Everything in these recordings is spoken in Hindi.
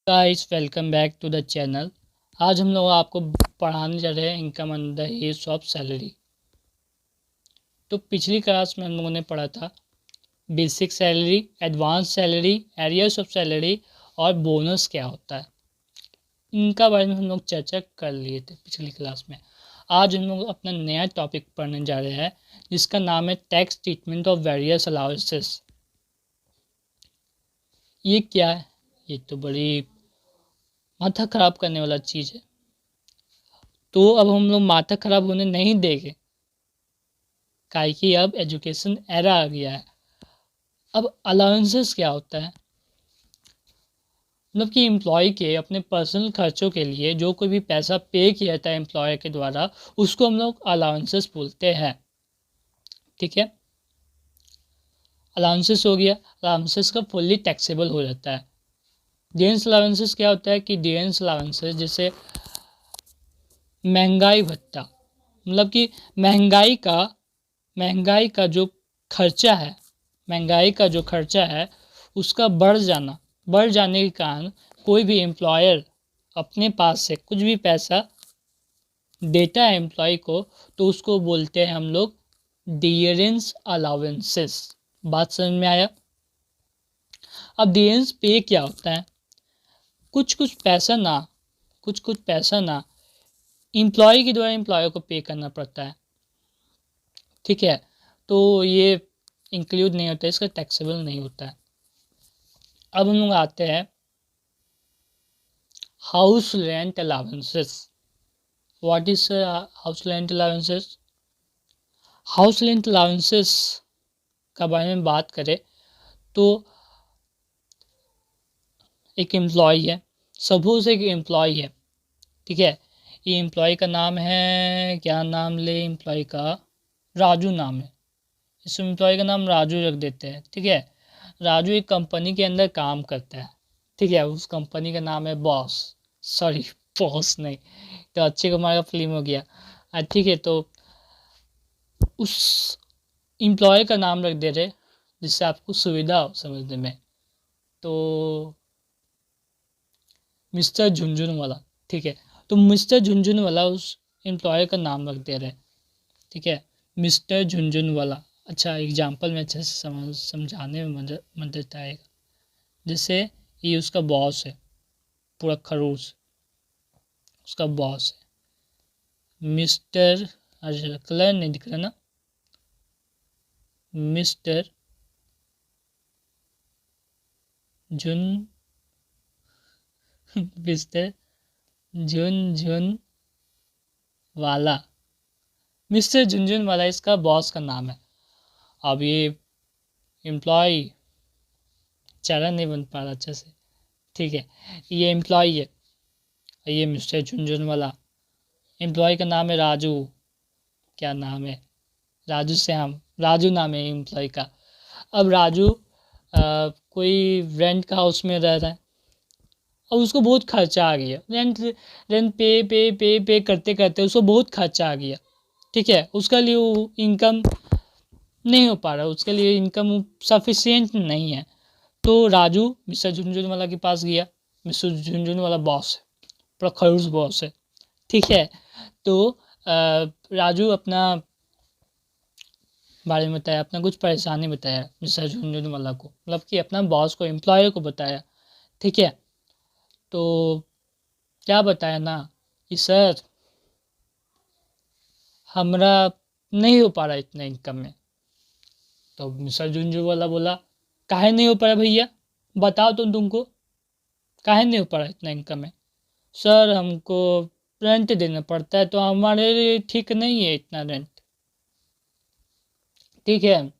Guys welcome back to the channel. आज हम लोग आपको पढ़ाने जा रहे हैं income under heads of salary. तो पिछली क्लास में हम लोगों ने पढ़ा था basic salary, advance salary, arrears of salary और बोनस क्या होता है, इनका बारे में हम लोग चर्चा कर लिए थे पिछली क्लास में। आज हम लोग अपना नया टॉपिक पढ़ने जा रहे हैं जिसका नाम है tax treatment of various allowances. ये क्या है? ये तो बड़ी माथा ख़राब करने वाला चीज़ है। तो अब हम लोग माथा ख़राब होने नहीं देंगे, काहे कि अब एजुकेशन एरा आ गया है। अब अलाउंसेस क्या होता है? मतलब कि एम्प्लॉय के अपने पर्सनल खर्चों के लिए जो कोई भी पैसा पे किया जाता है एम्प्लॉयर के द्वारा, उसको हम लोग अलाउंसेस बोलते हैं। ठीक है, अलाउंसेस हो गया। अलाउंसेस का फुल्ली टैक्सेबल हो जाता है। डियरेंस अलाउंसेस क्या होता है कि डियरेंस अलाउंसेस जैसे महंगाई भत्ता, मतलब कि महंगाई का जो खर्चा है, महंगाई का जो खर्चा है उसका बढ़ जाने के कारण कोई भी एम्प्लॉयर अपने पास से कुछ भी पैसा देता है एम्प्लॉय को, तो उसको बोलते हैं हम लोग डियरेंस अलाउंसेस। बात समझ में आया? अब डियरेंस पे क्या होता है? कुछ कुछ पैसा ना एम्प्लॉय के द्वारा एम्प्लॉयर को पे करना पड़ता है। ठीक है, तो ये इंक्लूड नहीं होता है, इसका टैक्सेबल नहीं होता है। अब हम लोग आते हैं house rent allowances. What is house rent allowances? House rent allowances का बारे में बात करें तो एक एम्प्लॉय है, सपोज एक एम्प्लॉय है। ठीक है, ये एम्प्लॉय का नाम है, क्या नाम ले एम्प्लॉय का? राजू नाम है। इस एम्प्लॉय का नाम राजू रख देते हैं। ठीक है, राजू एक कंपनी के अंदर काम करता है। ठीक है, उस कंपनी का नाम है बॉस, सॉरी बॉस नहीं, तो अक्षय कुमार का फिल्म हो गया। ठीक है, तो उस एम्प्लॉय का नाम रख दे रहे जिससे आपको सुविधा हो समझने में। तो मिस्टर झुनझुनवाला। ठीक है, तो मिस्टर झुनझुनवाला उस एम्प्लॉय का नाम रख दे रहे। ठीक है, मिस्टर झुनझुनवाला। अच्छा, एग्जाम्पल में अच्छे से समझाने में मदद आएगा। जैसे ये उसका बॉस है, पूरा खरूस उसका बॉस है मिस्टर, अच्छा कलर नहीं दिख रहा ना, मिस्टर झुन मिस्टर झुनझुन वाला, मिस्टर झुनझुन वाला इसका बॉस का नाम है। अब ये एम्प्लॉय, चेहरा नहीं बन पा रहा अच्छे से। ठीक है, ये एम्प्लॉय है, ये मिस्टर झुनझुन वाला। एम्प्लॉय का नाम है राजू, क्या नाम है? राजू श्याम, राजू नाम है एम्प्लॉय का। अब राजू कोई रेंट का हाउस में रह रहा है। अब उसको बहुत खर्चा आ गया, रेंट रेंट पे करते करते उसको बहुत खर्चा आ गया। ठीक है, उसके लिए वो इनकम नहीं हो पा रहा, उसके लिए इनकम सफिशियंट नहीं है। तो राजू मिस्टर झुनझुनवाला के पास गया। मिस्टर झुनझुनवाला बॉस है, पूरा खड़ूस बॉस है। ठीक है, तो राजू अपना बारे में बताया, अपना कुछ परेशानी बताया मिस्टर झुनझुनवाला को, मतलब कि अपना बॉस को, एम्प्लॉयर को बताया। ठीक है, तो क्या बताया ना कि सर हमरा नहीं हो पा रहा इतना इनकम में। तो मिस्टर झुनझुनवाला बोला काहे नहीं हो पा रहा भैया, बताओ तुमको काहे नहीं हो पा रहा इतना इनकम में? सर हमको रेंट देना पड़ता है, तो हमारे लिए ठीक नहीं है इतना रेंट। ठीक है,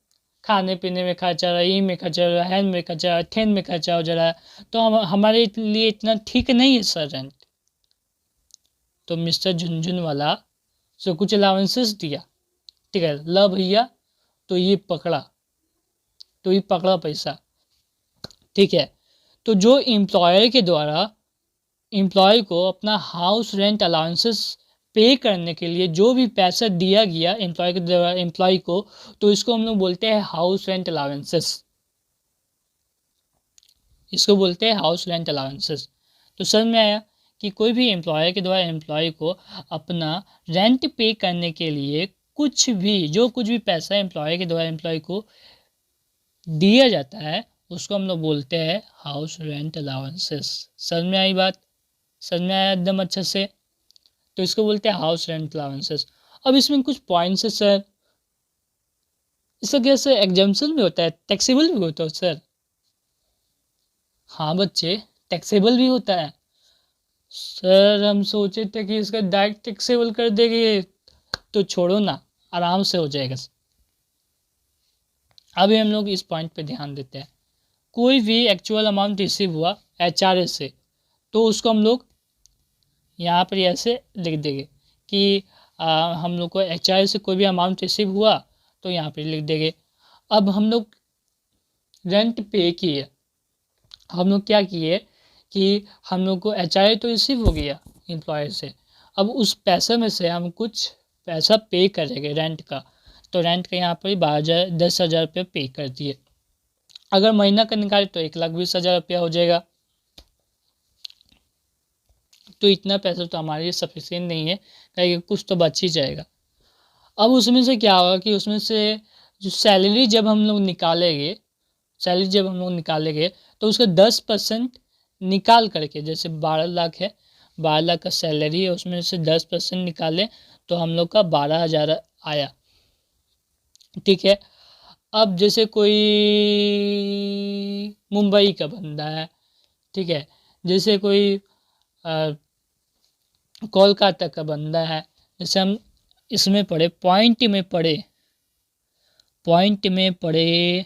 खाने पीने में खर्चा रहा, ई में खर्चा रहा, हैन में खर्चा, ठेन में खर्चा हो जा रहा है, तो हम हमारे लिए इतना ठीक नहीं है सर रेंट। तो मिस्टर झुनझुनवाला से कुछ अलाउंसेस दिया। ठीक है, ला भैया, तो ये पकड़ा, तो ये पकड़ा पैसा। ठीक है, तो जो एम्प्लॉयर के द्वारा एम्प्लॉय को अपना हाउस रेंट अलाउंसेस पे करने के लिए जो भी पैसा दिया गया एम्प्लॉय के द्वारा एम्प्लॉय को, तो इसको हम लोग बोलते हैं हाउस रेंट अलाउंसेस। इसको बोलते हैं हाउस रेंट अलाउंसेस। तो समझ में आया कि कोई भी एम्प्लॉयर के द्वारा एम्प्लॉय को अपना रेंट पे करने के लिए कुछ भी पैसा एम्प्लॉय के द्वारा एम्प्लॉय को दिया जाता है उसको हम लोग बोलते हैं हाउस रेंट अलाउंसेस। समझ में आई बात? समझ में आया एकदम अच्छे से? तो इसको बोलते हैं हाउस रेंट अलाउंसेस। अब इसमें कुछ पॉइंट्स है सर, इसका क्या सर एग्जाम्पशन भी होता है, टैक्सेबल भी होता है सर? हाँ बच्चे, टैक्सेबल भी होता है सर। हम सोचे थे कि इसका डायरेक्ट टैक्सेबल कर देंगे, तो छोड़ो ना, आराम से हो जाएगा। अभी हम लोग इस पॉइंट पे ध्यान देते हैं। कोई भी एक्चुअल अमाउंट रिसीव हुआ HRA से, तो उसको हम लोग यहाँ पर ऐसे लिख देंगे कि हम लोग को HRA से कोई भी अमाउंट रिसीव हुआ तो यहाँ पर लिख देंगे। अब हम लोग रेंट पे किए, हम लोग क्या किए कि हम लोग को HRA तो रिसीव हो गया एम्प्लॉयर से, अब उस पैसे में से हम कुछ पैसा पे करेंगे रेंट का। तो रेंट का यहाँ पर 10,000 रुपये पे कर दिए। अगर महीना का निकाले तो 1,20,000 रुपया हो जाएगा। तो इतना पैसा तो हमारे लिए सफिशिएंट नहीं है, कहीं कुछ तो बच ही जाएगा। अब उसमें से क्या होगा कि उसमें से जो सैलरी जब हम लोग निकालेंगे तो उसका 10% निकाल करके, जैसे 12 लाख है, 12 लाख का सैलरी है, उसमें से 10% निकालें तो हम लोग का 12,000 आया। ठीक है। अब जैसे कोई मुंबई का बंदा है, ठीक है, जैसे कोई कोलकाता का बंदा है, जैसे हम इसमें पॉइंट में पढ़े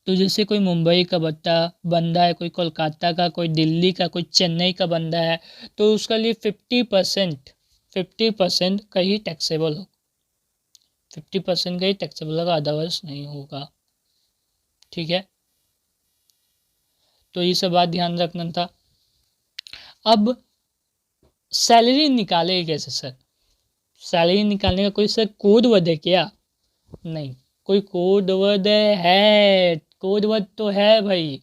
तो जैसे कोई मुंबई का बंदा है, कोई कोलकाता का, कोई दिल्ली का, कोई चेन्नई का बंदा है, तो उसका लिए 50% का ही टैक्सेबल हो, 50% का ही टैक्सेबल होगा, अदरवाइज नहीं होगा। ठीक है, तो ये सब बात ध्यान रखना था। अब सैलरी निकालेगी कैसे सर? सैलरी निकालने का कोई सर कोड वर्ड है क्या? नहीं, कोई कोड वर्ड है? कोड वर्ड तो है भाई।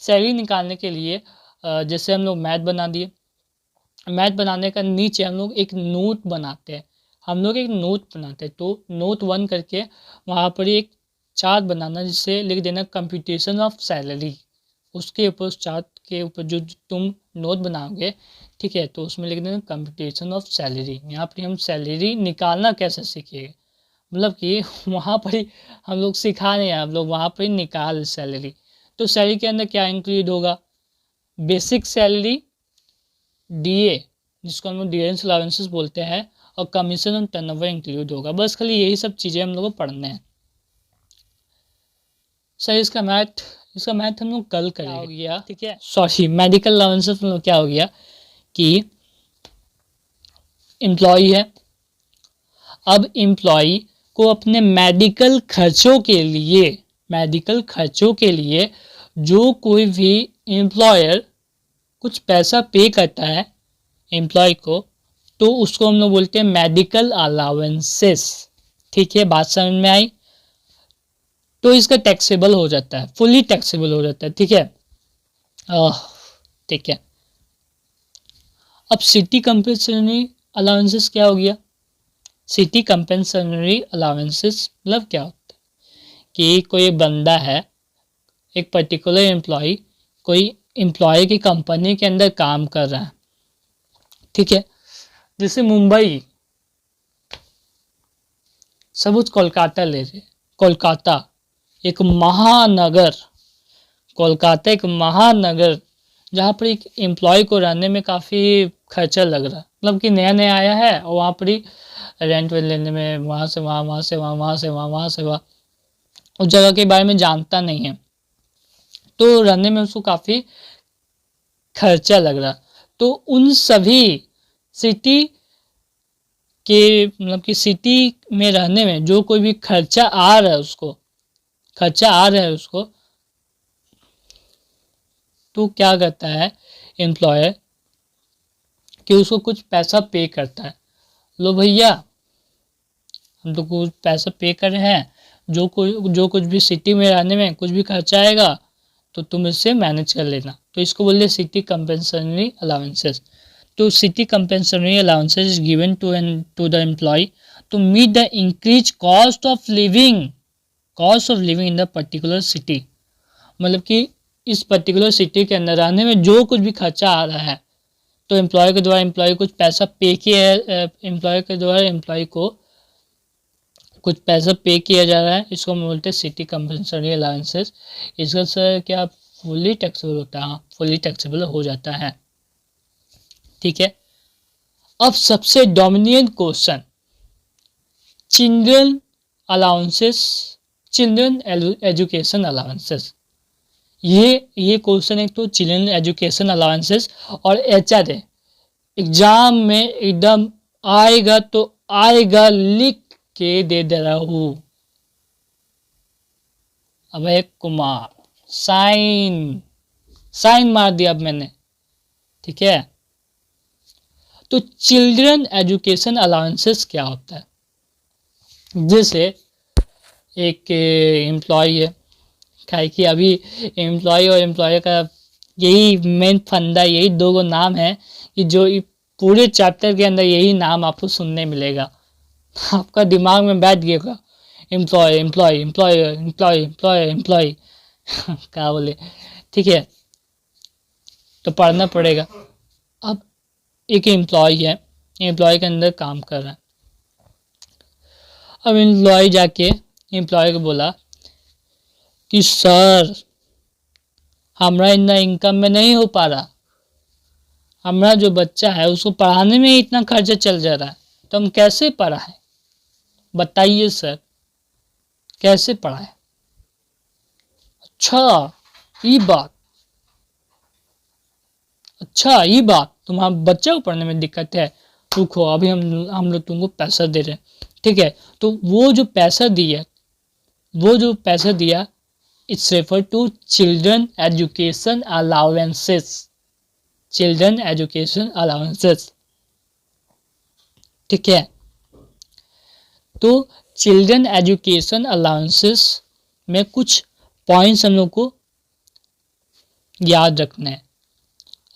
सैलरी निकालने के लिए जैसे हम लोग मैथ बना दिए, मैथ बनाने का नीचे हम लोग एक नोट बनाते हैं, तो नोट 1 करके वहाँ पर एक चार्ट बनाना, जिससे लिख देना कंप्यूटेशन ऑफ सैलरी। उसके ऊपर, उस चार्ट के ऊपर जो तुम नोट बनाओगे, ठीक है, तो उसमें लिख देना कंप्यूटेशन ऑफ सैलरी। यहाँ पर हम सैलरी निकालना कैसे सीखेंगे, मतलब कि वहाँ पर ही हम लोग सिखा रहे हैं, हम लोग वहाँ पर ही निकाल सैलरी। तो सैलरी के अंदर क्या इंक्लूड होगा? बेसिक सैलरी, DA जिसको हम लोग डिफरेंस अलाउंसेस बोलते हैं, और कमीशन ऑन टर्नओवर इंक्लूड होगा। बस खाली यही सब चीज़ें हम लोग को पढ़ने हैं सर। इसका मैथ हम लोग कल करेंगे। हो गया, ठीक है, सॉरी, मेडिकल अलाउंसेस में लोग क्या हो गया कि एम्प्लॉय है, अब एम्प्लॉय को अपने मेडिकल खर्चों के लिए जो कोई भी एम्प्लॉयर कुछ पैसा पे करता है एम्प्लॉय को, तो उसको हम लोग बोलते हैं मेडिकल अलाउंसेस। ठीक है, बात समझ में आई? तो इसका टैक्सेबल हो जाता है, फुली टैक्सेबल हो जाता है। ठीक है, ठीक है। अब सिटी कंपल्सरी अलाउंसेस क्या हो गया? सिटी कंपल्सरी अलाउंसेस मतलब क्या होता है कि कोई बंदा है, एक पर्टिकुलर एम्प्लॉय कोई एम्प्लॉय की कंपनी के अंदर काम कर रहा है, ठीक है, जैसे मुंबई, सपोज कोलकाता ले रहे, कोलकाता एक महानगर जहाँ पर एक एम्प्लॉय को रहने में काफ़ी खर्चा लग रहा है, मतलब कि नया नया आया है और वहाँ पर ही रेंट लेने में वहाँ से वहाँ उस जगह के बारे में जानता नहीं है, तो रहने में उसको काफ़ी खर्चा लग रहा। तो उन सभी सिटी के, मतलब कि सिटी में रहने में जो कोई भी खर्चा आ रहा है उसको, तो क्या करता है एम्प्लॉयर कि उसको कुछ पैसा पे करता है। लो भैया, हम तो कुछ पैसा पे कर रहे हैं, जो कुछ भी सिटी में रहने में कुछ भी खर्चा आएगा तो तुम इससे मैनेज कर लेना। तो इसको बोलते सिटी कंपेंसेटरी अलाउंसेस। तो city compensatory allowances is given to the employ to meet the increase cost of living in the particular city. मतलब कि इस पर्टिकुलर सिटी के अंदर रहने में जो कुछ भी खर्चा आ रहा है, तो एम्प्लॉय के द्वारा एम्प्लॉय कुछ पैसा पे किया, एम्प्लॉय के द्वारा एम्प्लॉय को कुछ पैसा पे किया जा रहा है, इसको हम बोलते हैं सिटी कंपनसेटरी अलाउंसेस। इसका सर क्या फुली टैक्सेबल होता है? हाँ, फुली टैक्सेबल हो जाता है। ठीक है, अब सबसे dominant question, children allowances, children education allowances. ये क्वेश्चन एक तो चिल्ड्रन एजुकेशन अलाउंसेस और एचआर है, एग्जाम में एकदम आएगा तो आएगा, लिख के दे रहा हूं। अभय कुमार, साइन मार दिया अब मैंने। ठीक है, तो चिल्ड्रन एजुकेशन अलाउंसेस क्या होता है? जैसे एक एम्प्लॉय है, क्या कि अभी एम्प्लॉय और एम्प्लॉय का यही मेन फंडा, यही दो नाम है कि जो पूरे चैप्टर के अंदर यही नाम आपको सुनने मिलेगा, आपका दिमाग में बैठ गया, employ employ employ employ employ employ क्या बोले। ठीक है, तो पढ़ना पड़ेगा। अब एक एम्प्लॉय है, एम्प्लॉय के अंदर काम कर रहा है। अब एम्प्लॉय जाके एम्प्लॉय को बोला कि सर हमारा इतना इनकम में नहीं हो पा रहा, हमारा जो बच्चा है उसको पढ़ाने में इतना खर्चा चल जा रहा है, तो हम कैसे पढ़ाएं? बताइए सर, कैसे पढ़ाएं? अच्छा ये बात तुम्हारे बच्चे को पढ़ने में दिक्कत है, रुको अभी हम लोग तुमको पैसा दे रहे हैं। ठीक है, तो वो जो पैसा दिया it's refer to children education allowances, children education allowances. ठीक है, तो चिल्ड्रन एजुकेशन अलाउंसेस में कुछ पॉइंट्स हम लोग को याद रखना है।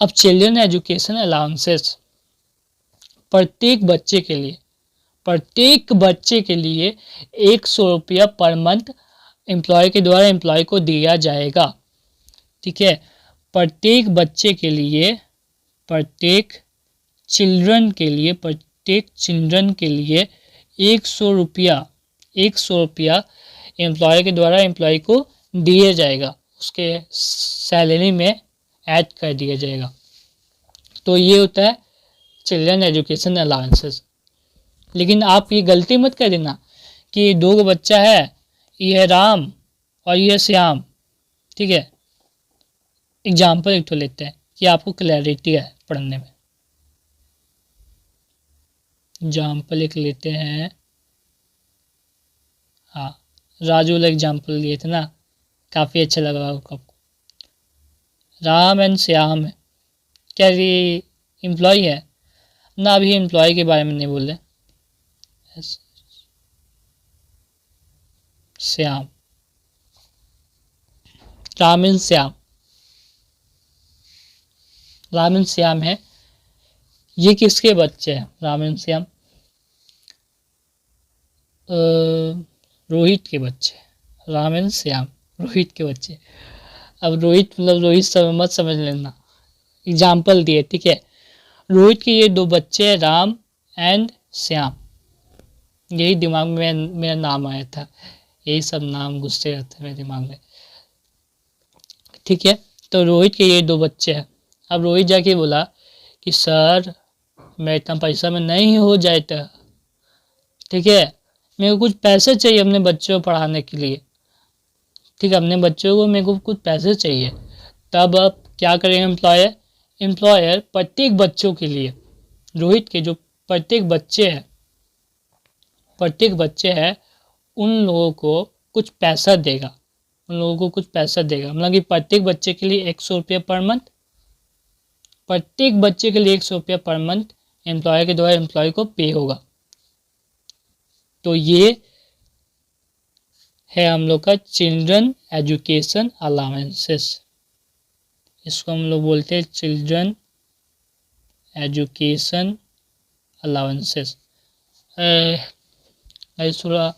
अब चिल्ड्रन एजुकेशन अलाउंसेस प्रत्येक बच्चे के लिए 100 रुपया पर मंथ एम्प्लॉय के द्वारा एम्प्लॉय को दिया जाएगा। ठीक है, प्रत्येक बच्चे के लिए, प्रत्येक चिल्ड्रन के लिए 100 रुपया एम्प्लॉय के द्वारा एम्प्लॉय को दिया जाएगा, उसके सैलरी में ऐड कर दिया जाएगा। तो ये होता है चिल्ड्रन एजुकेशन अलाउंसेस। लेकिन आप ये गलती मत कर देना कि दो बच्चा है, ये है राम और ये है श्याम। ठीक है, एग्जाम्पल एक तो लेते हैं कि आपको क्लैरिटी है पढ़ने में। एग्जाम्पल एक लेते हैं, हाँ राजू वाला एग्जाम्पल लिए थे ना, काफ़ी अच्छा लगा आपको। राम एंड श्याम है, क्या ये एम्प्लॉय है ना? अभी एम्प्लॉय के बारे में नहीं बोल रहे, श्याम, राम एंड श्याम है। ये किसके बच्चे हैं? राम एंड श्याम रोहित के बच्चे, राम एंड श्याम रोहित के बच्चे। अब रोहित मतलब रोहित मत समझ लेना, एग्जाम्पल दिए। ठीक है, रोहित के ये दो बच्चे हैं, राम एंड श्याम। यही दिमाग में मेरा नाम आया था, यही सब नाम घुसते रहते हैं मेरे दिमाग में। ठीक है, तो रोहित के ये दो बच्चे हैं। अब रोहित जाके बोला कि सर मैं इतना पैसा में नहीं हो जाता। ठीक है, मेरे को कुछ पैसे चाहिए अपने बच्चों को पढ़ाने के लिए। ठीक है, अपने बच्चों को मेरे को कुछ पैसे चाहिए। तब अब क्या करेंगे एम्प्लॉयर प्रत्येक बच्चों के लिए, रोहित के जो प्रत्येक बच्चे हैं उन लोगों को कुछ पैसा देगा, मतलब कि प्रत्येक बच्चे के लिए 100 रुपया पर मंथ, प्रत्येक बच्चे के लिए 100 रुपया पर मंथ एम्प्लॉयर के द्वारा एम्प्लॉय को पे होगा। तो ये है हम लोग का चिल्ड्रन एजुकेशन अलाउंसेस। इसको हम लोग बोलते हैं चिल्ड्रन एजुकेशन अलाउंसेस। थोड़ा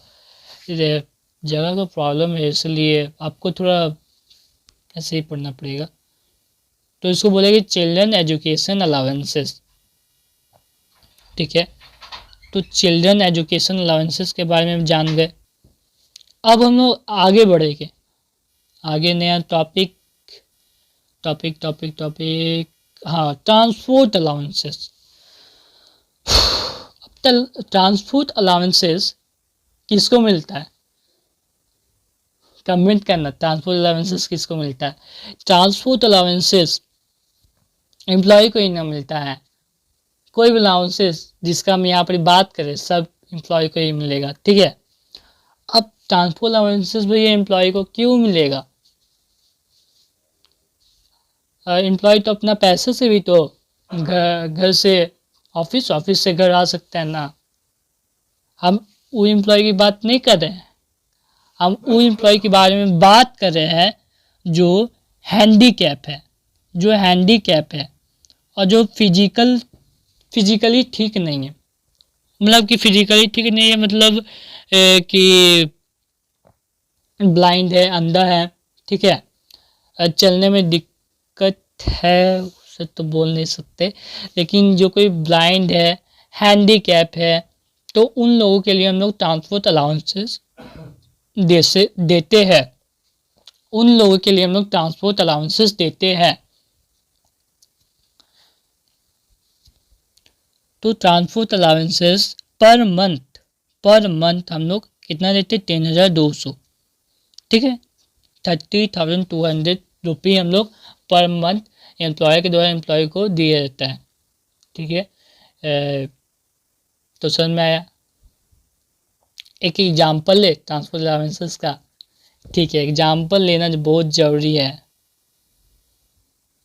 जगह का प्रॉब्लम है, इसलिए आपको थोड़ा ऐसे ही पढ़ना पड़ेगा। तो इसको बोलेंगे चिल्ड्रन एजुकेशन अलाउंसेस, ठीक है। तो चिल्ड्रन एजुकेशन अलाउंसेस के बारे में हम जान गए। अब हम लोग आगे बढ़ेंगे, आगे नया टॉपिक टॉपिक टॉपिक टॉपिक हाँ, ट्रांसपोर्ट अलाउंसेस। अब ट्रांसपोर्ट अलाउंसेस किसको मिलता है, कमेंट करना। ट्रांसपोर्ट अलाउंसेस किसको मिलता है? ट्रांसपोर्ट अलाउंसेस एम्प्लॉय को ही ना मिलता है। कोई भी अलाउंसेस जिसका हम यहाँ पर बात करें सब एम्प्लॉय को ही मिलेगा, ठीक है। अब ट्रांसपोर्ट अलाउंसेस भैया एम्प्लॉय को क्यों मिलेगा? एम्प्लॉय तो अपना पैसे से भी तो घर से ऑफिस, ऑफिस से घर आ सकता है ना। हम वो एम्प्लॉय की बात नहीं कर रहे हैं, हम वो एम्प्लॉय के बारे में बात कर रहे हैं जो हैंडीकैप है, जो हैंडीकैप है और जो फिजिकली ठीक नहीं है। मतलब कि फिजिकली ठीक नहीं है, मतलब कि ब्लाइंड है, अंधा है, ठीक है, चलने में दिक्कत है, उसे तो बोल नहीं सकते, लेकिन जो कोई ब्लाइंड है, हैंडीकैप है, तो उन लोगों के लिए हम लोग ट्रांसपोर्ट अलाउंसेस देते हैं। उन लोगों के लिए हम लोग ट्रांसपोर्ट अलाउंसेस देते हैं। तो ट्रांसपोर्ट अलाउंसेस पर मंथ हम लोग कितना देते? 10,200, ठीक है। 30,200 रुपये हम लोग पर मंथ एम्प्लॉय के द्वारा एम्प्लॉय को दिया जाता है, ठीक है। तो समझ में आया? एक एग्जाम्पल ले ट्रांसपोर्ट अलाउंसेस का, ठीक है। एग्जाम्पल लेना बहुत ज़रूरी है।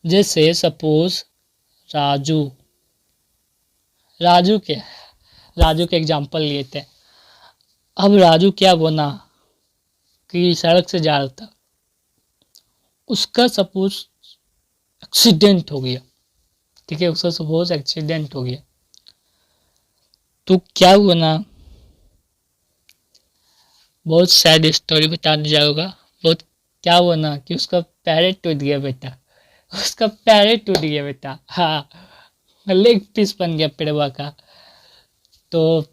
जैसे सपोज राजू के एग्जाम्पल लेते हैं। अब राजू क्या बना कि सड़क से जा रहा था, उसका सपोज एक्सीडेंट हो गया, ठीक है, उसका सपोज एक्सीडेंट हो गया, तो क्या हुआ ना, बहुत सैड स्टोरी बताने जाऊँगा। बहुत क्या हुआ ना कि उसका पैर टूट गया बेटा, उसका पैर टूट गया बेटा, हाँ, लेग पीस बन गया पेड़वा का। तो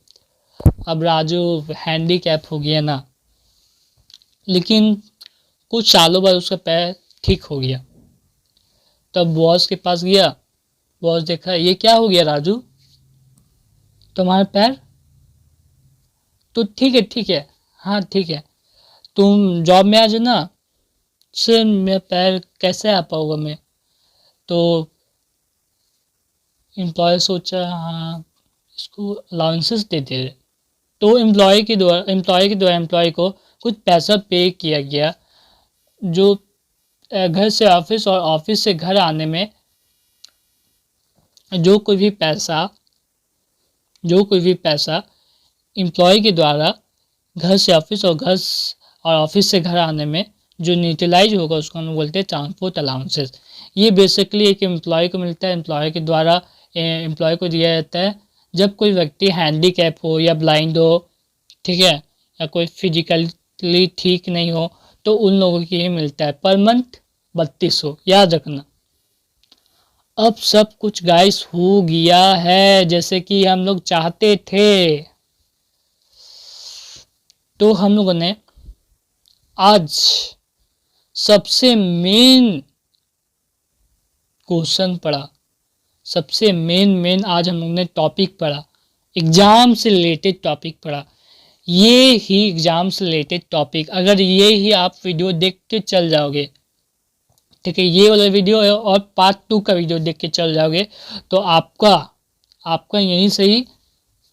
अब राजू हैंडीकैप हो गया ना, लेकिन कुछ सालों बाद उसका पैर ठीक हो गया। तब बॉस के पास गया, बॉस देखा ये क्या हो गया राजू, तुम्हारा पैर तो ठीक है, हाँ ठीक है, तुम जॉब में आ जाना। सर मेरा पैर कैसे आ पाऊँगा मैं? तो एम्प्लॉय सोचा हाँ इसको अलाउंसेस देते रहे। तो एम्प्लॉय के द्वारा एम्प्लॉय को कुछ पैसा पे किया गया, जो घर से ऑफिस और ऑफिस से घर आने में जो कोई भी पैसा एम्प्लॉय के द्वारा घर से ऑफिस और ऑफिस से घर आने में जो न्यूट्रलाइज होगा उसको हम बोलते हैं ट्रांसपोर्ट अलाउंसेस। ये बेसिकली एक एम्प्लॉय को मिलता है, एम्प्लॉय के द्वारा एम्प्लॉय को दिया जाता है जब कोई व्यक्ति हैंडीकैप हो या ब्लाइंड हो, ठीक है, या कोई फिजिकली ठीक नहीं हो, तो उन लोगों की ही मिलता है। पर मंथ 3200, याद रखना। अब सब कुछ गाइस हो गया है जैसे कि हम लोग चाहते थे। तो हम लोगों ने आज सबसे मेन क्वेश्चन पढ़ा, सबसे मेन आज हम लोग ने टॉपिक पढ़ा, एग्जाम से रिलेटेड टॉपिक पढ़ा। ये ही एग्जाम से रिलेटेड टॉपिक, अगर ये ही आप वीडियो देख के चल जाओगे, ठीक है, ये वाला वीडियो और पार्ट 2 का वीडियो देख के चल जाओगे, तो आपका यहीं से ही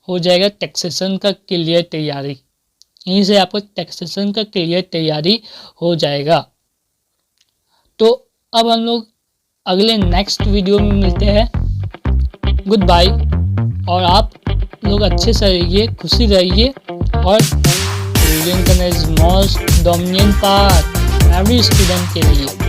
हो जाएगा टैक्सेशन का क्लियर तैयारी। यहीं से आपको टैक्सेशन का क्लियर तैयारी हो जाएगा। तो अब हम लोग अगले नेक्स्ट वीडियो में मिलते हैं। Goodbye. और आप लोग अच्छे से रहिए, खुशी रहिए, और रीडिंग करना is most dominant part every student के लिए।